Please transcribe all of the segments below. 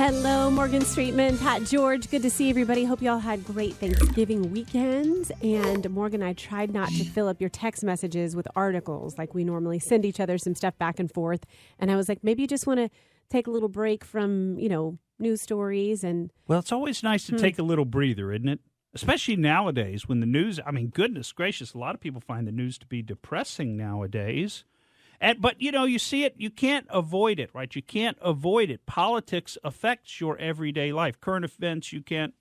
Hello, Morgan Streetman, Pat George. Good to see everybody. Hope you all had great Thanksgiving weekends. And Morgan, I tried not to fill up your text messages with articles like we normally send each other some stuff back and forth. And I was like, maybe you just want to take a little break from, news stories. And well, it's always nice to take a little breather, isn't it? Especially nowadays when the news, goodness gracious, a lot of people find the news to be depressing nowadays. But, you see it, you can't avoid it, right? You can't avoid it. Politics affects your everyday life. Current events, you can't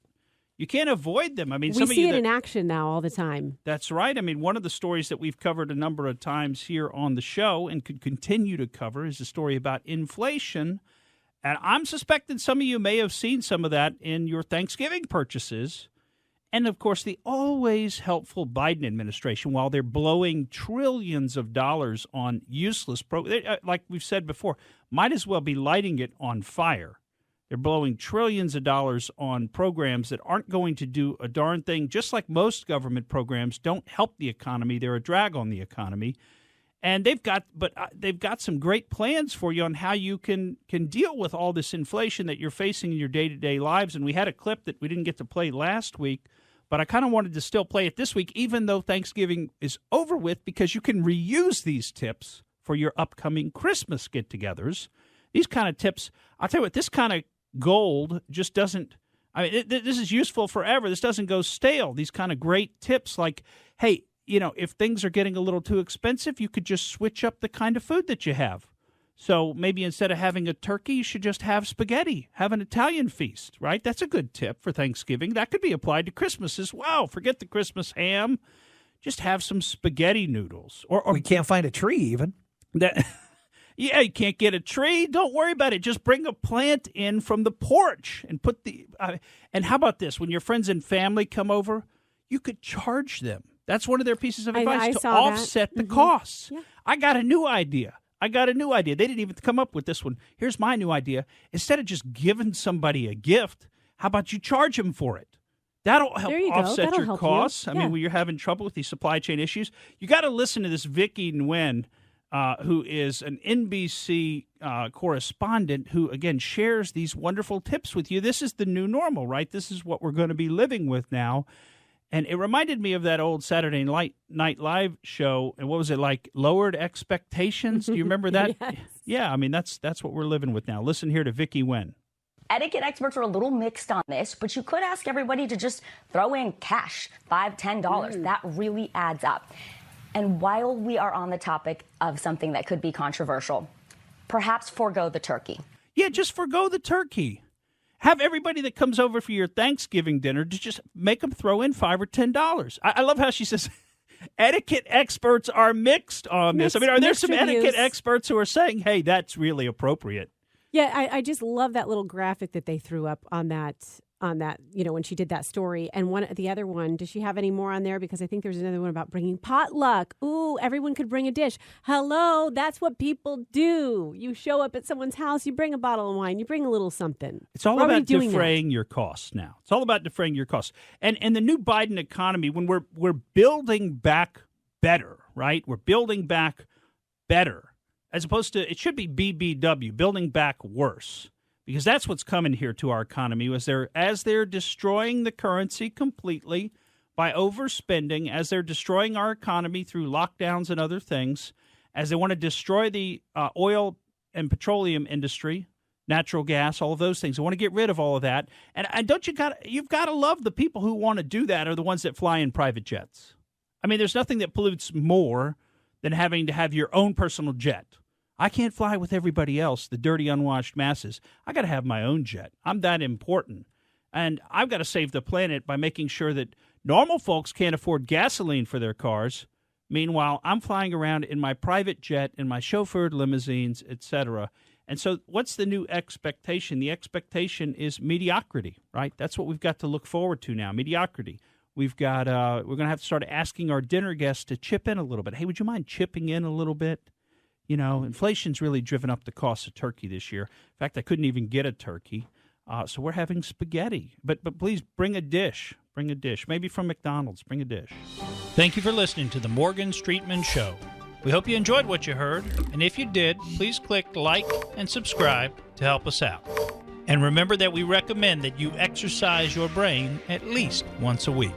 avoid them. We see it in action now all the time. That's right. One of the stories that we've covered a number of times here on the show and could continue to cover is the story about inflation. And I'm suspecting some of you may have seen some of that in your Thanksgiving purchases. And, of course, the always helpful Biden administration, while they're blowing trillions of dollars on useless like we've said before, might as well be lighting it on fire. They're blowing trillions of dollars on programs that aren't going to do a darn thing, just like most government programs don't help the economy. They're a drag on the economy. And they've got some great plans for you on how you can deal with all this inflation that you're facing in your day-to-day lives. And we had a clip that we didn't get to play last week, but I kind of wanted to still play it this week, even though Thanksgiving is over with, because you can reuse these tips for your upcoming Christmas get-togethers. These kind of tips, I'll tell you what, this kind of gold just doesn't, this is useful forever. This doesn't go stale. These kind of great tips like, hey, if things are getting a little too expensive, you could just switch up the kind of food that you have. So maybe instead of having a turkey, you should just have spaghetti, have an Italian feast, right? That's a good tip for Thanksgiving. That could be applied to Christmas as well. Forget the Christmas ham. Just have some spaghetti noodles. Or we can't find a tree even. Yeah, you can't get a tree. Don't worry about it. Just bring a plant in from the porch and put and how about this? When your friends and family come over, you could charge them. That's one of their pieces of advice to offset the costs. Yeah. I got a new idea. They didn't even come up with this one. Here's my new idea. Instead of just giving somebody a gift, how about you charge them for it? That'll help offset your costs. When you're having trouble with these supply chain issues, you got to listen to this Vicki Nguyen, who is an NBC correspondent who, again, shares these wonderful tips with you. This is the new normal, right? This is what we're going to be living with now. And it reminded me of that old Saturday Night Live show. And what was it like? Lowered Expectations? Do you remember that? Yes. Yeah, that's what we're living with now. Listen here to Vicki Nguyen. Etiquette experts are a little mixed on this, but you could ask everybody to just throw in cash, $5, $10. That really adds up. And while we are on the topic of something that could be controversial, perhaps forego the turkey. Yeah, just forego the turkey. Have everybody that comes over for your Thanksgiving dinner to just make them throw in $5 or $10. I love how she says etiquette experts are mixed on this. Are there some etiquette experts who are saying, hey, that's really appropriate? Yeah, I just love that little graphic that they threw up on that, when she did that story. And the other one, does she have any more on there? Because I think there's another one about bringing potluck. Ooh, everyone could bring a dish. Hello, that's what people do. You show up at someone's house, you bring a bottle of wine, you bring a little something. It's all about defraying your costs now. It's all about defraying your costs. And the new Biden economy, when we're building back better, right? We're building back better. As opposed to, it should be BBW, building back worse. Because that's what's coming here to our economy, as they're destroying the currency completely by overspending, as they're destroying our economy through lockdowns and other things, as they want to destroy the oil and petroleum industry, natural gas, all of those things. They want to get rid of all of that. And you've got to love the people who want to do that are the ones that fly in private jets. There's nothing that pollutes more than having to have your own personal jet. I can't fly with everybody else, the dirty, unwashed masses. I got to have my own jet. I'm that important. And I've got to save the planet by making sure that normal folks can't afford gasoline for their cars. Meanwhile, I'm flying around in my private jet, in my chauffeured limousines, etc. And so what's the new expectation? The expectation is mediocrity, right? That's what we've got to look forward to now, mediocrity. We're going to have to start asking our dinner guests to chip in a little bit. Hey, would you mind chipping in a little bit? Inflation's really driven up the cost of turkey this year. In fact, I couldn't even get a turkey. So we're having spaghetti. But please bring a dish. Bring a dish. Maybe from McDonald's. Bring a dish. Thank you for listening to the Morgan Streetman Show. We hope you enjoyed what you heard. And if you did, please click like and subscribe to help us out. And remember that we recommend that you exercise your brain at least once a week.